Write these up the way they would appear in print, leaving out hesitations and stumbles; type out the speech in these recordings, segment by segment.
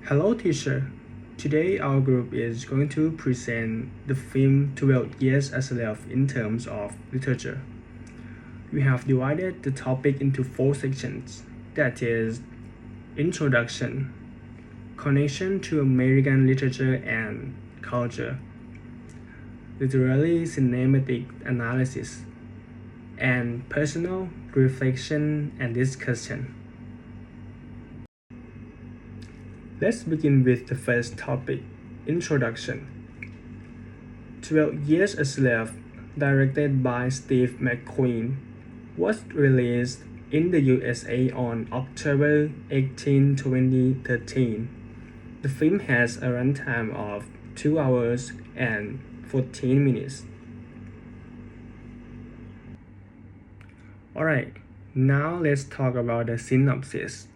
Hello, teacher. Today, our group is going to present the film 12 Years a Slave in terms of literature. We have divided the topic into four sections, that is, Introduction, Connection to American Literature and Culture, Literary Cinematic Analysis, and Personal Reflection and Discussion. Let's begin with the first topic, Introduction. 12 Years a Slave, directed by Steve McQueen, was released in the USA on October 18, 2013. The film has a runtime of 2 hours and 14 minutes. Alright, now let's talk about the synopsis.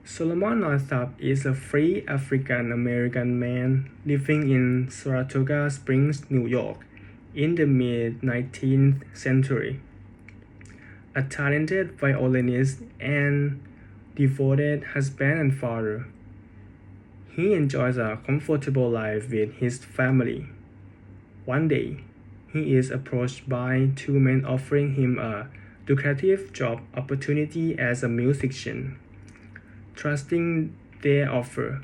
Solomon Northup is a free African American man living in Saratoga Springs, New York, in the mid 19th century. A talented violinist and devoted husband and father, he enjoys a comfortable life with his family. One day, he is approached by two men offering him a lucrative job opportunity as a musician. Trusting their offer,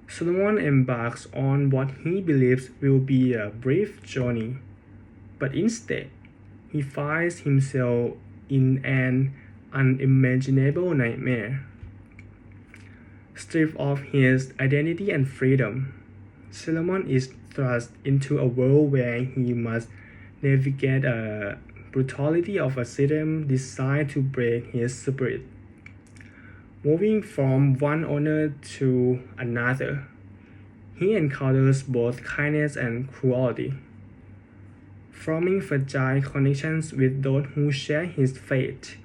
Solomon embarks on what he believes will be a brief journey, but instead, he finds himself in an unimaginable nightmare. Stripped of his identity and freedom, Solomon is thrust into a world where he must navigate a brutality of a system designed to break his spirit. Moving from one owner to another, he encounters both kindness and cruelty, forming fragile connections with those who share his fate.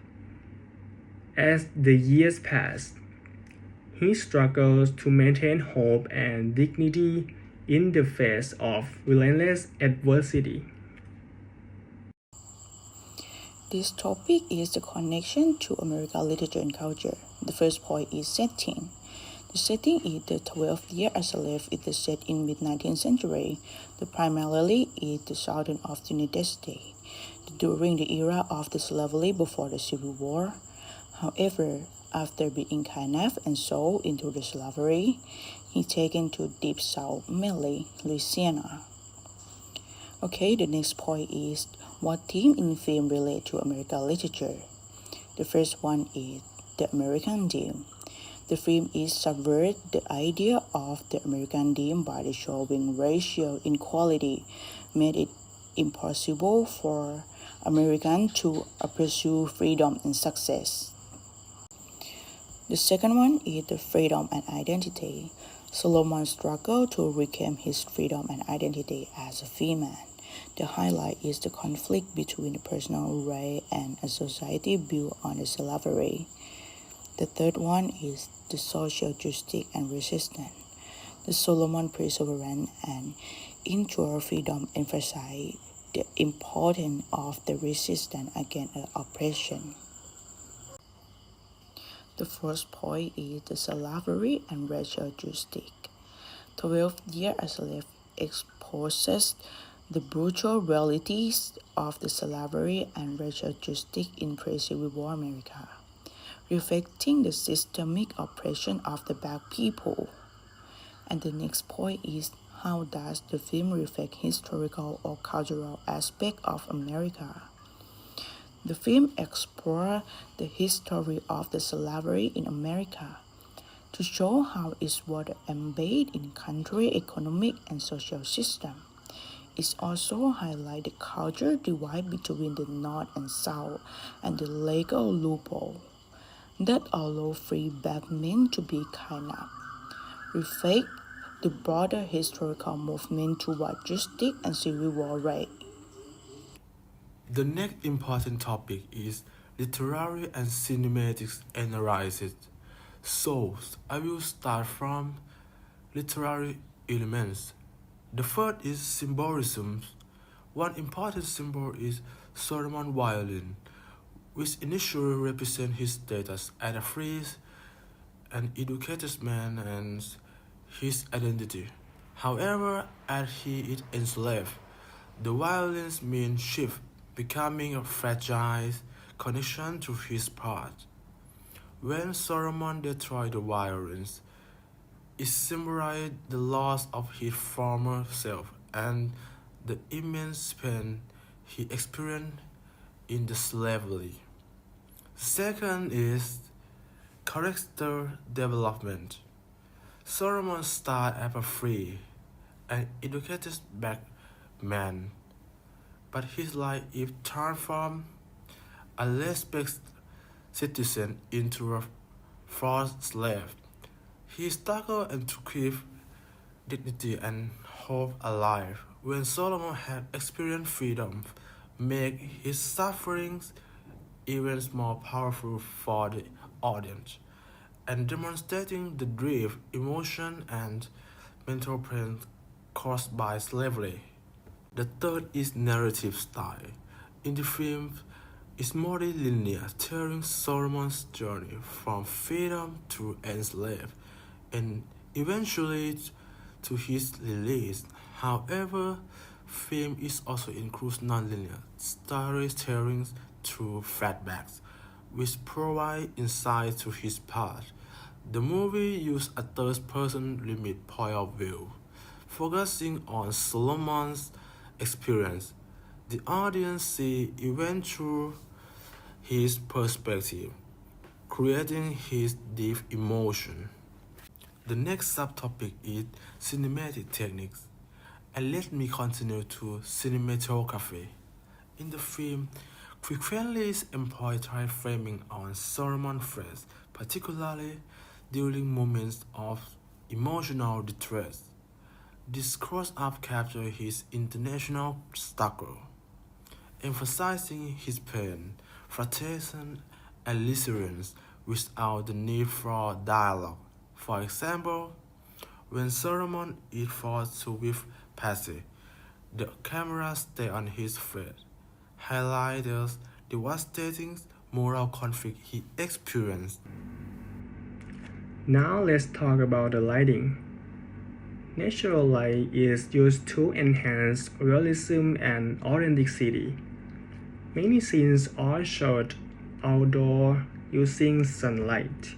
As the years pass, he struggles to maintain hope and dignity in the face of relentless adversity. This topic is the connection to American literature and culture. The first point is setting. The setting is the 12th year as a slave. It is set in mid-19th century. The primarily is the southern of the United States during the era of the slavery before the Civil War. However, after being kidnapped and sold into the slavery, he taken to deep south, mainly Louisiana. Okay, the next point is what theme in film relate to American literature. The first one is the American dream. The film is subvert the idea of the American dream by showing racial inequality, made it impossible for Americans to pursue freedom and success. The second one is the freedom and identity. Solomon struggled to reclaim his freedom and identity as a free man. The highlight is the conflict between the personal right and a society built on the slavery. The third one is the social justice and resistance. The Solomon Perseverance and Endure Freedom emphasize the importance of the resistance against oppression. The first point is the slavery and racial justice. 12 Years a Slave exposes the brutal realities of the slavery and racial justice in pre-Civil War America, reflecting the systemic oppression of the black people. And the next point is how does the film reflect historical or cultural aspect of America? The film explores the history of the slavery in America to show how it was embedded in country economic and social system. It also highlights the culture divide between the North and South and the legal loophole that allow free black men to be kidnapped, reflect the broader historical movement toward justice and civil war rights. The next important topic is literary and cinematic analysis. So, I will start from literary elements. The first is symbolism. One important symbol is Solomon violin, which initially represents his status as a free an educated man and his identity. However, as he is enslaved, the violence means shift, becoming a fragile connection to his past. When Solomon destroyed the violence, it symbolized the loss of his former self and the immense pain he experienced in the slavery. Second is character development. Solomon started as a free and educated black man, but his life is transformed a respected citizen into a forced slave. He struggled and to keep dignity and hope alive. When Solomon had experienced freedom, make his sufferings even more powerful for the audience, and demonstrating the grief, emotion, and mental pain caused by slavery. The third is narrative style. In the film, it's more linear, telling Solomon's journey from freedom to enslavement and eventually to his release. However, film is also includes non-linear storytelling through flashbacks, which provide insight to his past. The movie used a third-person limit point of view, focusing on Solomon's experience. The audience see events through his perspective, creating his deep emotion. The next subtopic is cinematic techniques, and let me continue to cinematography. In the film, frequently employ tight framing on Solomon's face, particularly during moments of emotional distress. This close-up captures his international struggle, emphasizing his pain, frustration, and resilience without the need for dialogue. For example, when Solomon is forced to with Patsy, the camera stays on his face, highlighting the devastating moral conflict he experienced. Now let's talk about the lighting. Natural light is used to enhance realism and authenticity. Many scenes are shot outdoor using sunlight,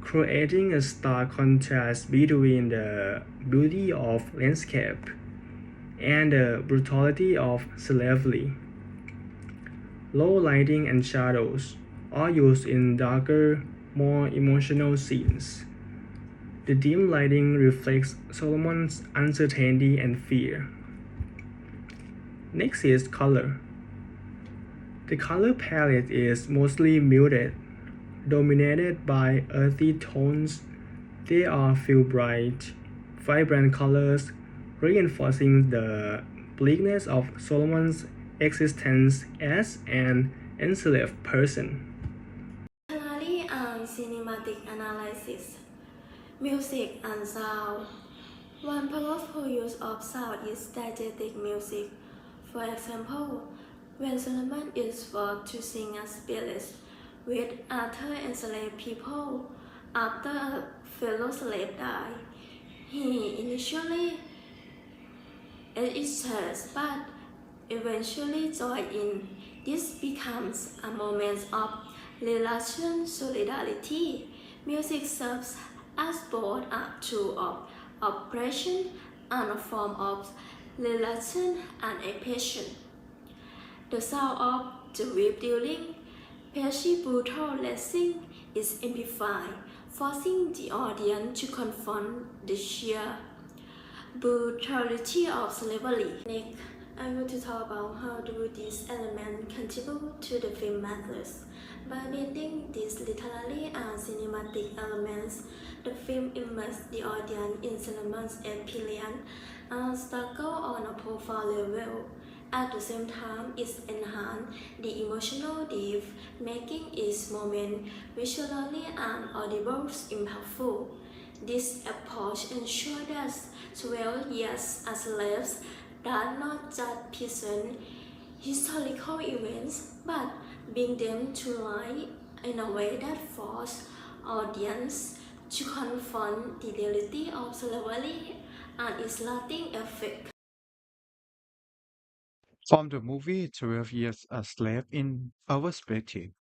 creating a stark contrast between the beauty of landscape and the brutality of slavery. Low lighting and shadows are used in darker, more emotional scenes. The dim lighting reflects Solomon's uncertainty and fear. Next is color. The color palette is mostly muted, dominated by earthy tones. There are few bright, vibrant colors, reinforcing the bleakness of Solomon's existence as an enslaved person. Literary and cinematic analysis. Music and sound. One powerful use of sound is diegetic music. For example, when Solomon is forced to sing a spirits with other enslaved people after a fellow slave died, he initially hesitates but eventually joins in. This becomes a moment of relation solidarity. Music serves as both a tool of oppression and a form of relation and expression. The sound of the whip during Pesci brutal lashing is amplified, forcing the audience to confront the sheer brutality of slavery. Next, I want to talk about how do these elements contribute to the film matters. By blending these literary and cinematic elements, the film immerses the audience in Solomon's experience and struggle on a profound level. At the same time, it enhances the emotional depth, making each moment visually and audibly impactful. This approach ensures that 12 years as slaves does not just present historical events, but bring them to life in a way that forces audience to confront the reality of slavery and its lasting effect. From the movie 12 Years a Slave in Our Perspective.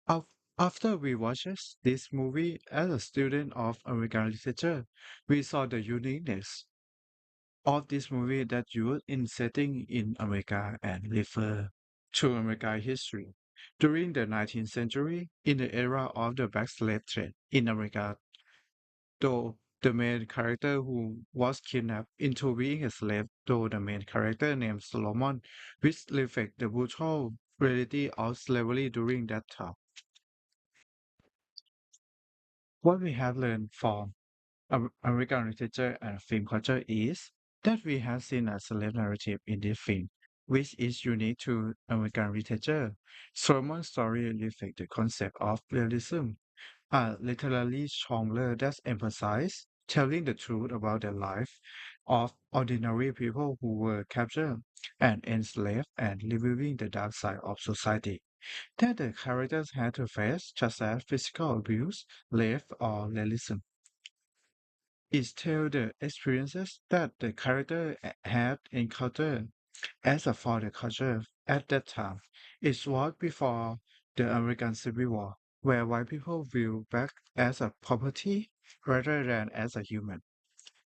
Af- After we watched this movie as a student of American literature, we saw the uniqueness of this movie that used in setting in America and refer to American history. During the 19th century, in the era of the black slave trade in America, though the main character who was kidnapped into being a slave, though the main character named Solomon, which reflect the brutal reality of slavery during that time. What we have learned from American literature and film culture is that we have seen a slave narrative in this film, which is unique to American literature. Solomon's story reflects the concept of realism, a literary genre that emphasizes telling the truth about the life of ordinary people who were captured and enslaved and revealing the dark side of society that the characters had to face, such as physical abuse, rape, or racism. It tells the experiences that the character had encountered as a for the culture at that time. It was before the American Civil War, where white people viewed black as a property rather than as a human.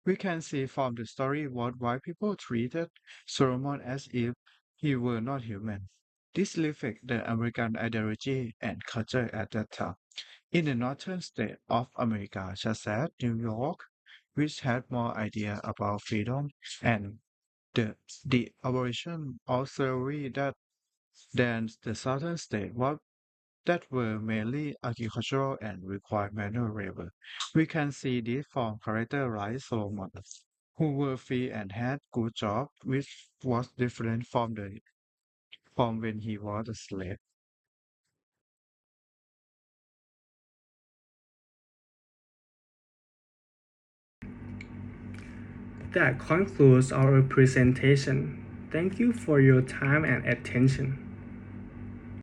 We can see from the story what white people treated Solomon as if he were not human. This reflects the American ideology and culture at that time. In the northern state of America, such as New York, which had more idea about freedom and the abolition of slavery than the southern state that were mainly agricultural and required manual labor. We can see this from characters like Solomon, who were free and had good job, which was different from when he was a slave. That concludes our presentation. Thank you for your time and attention.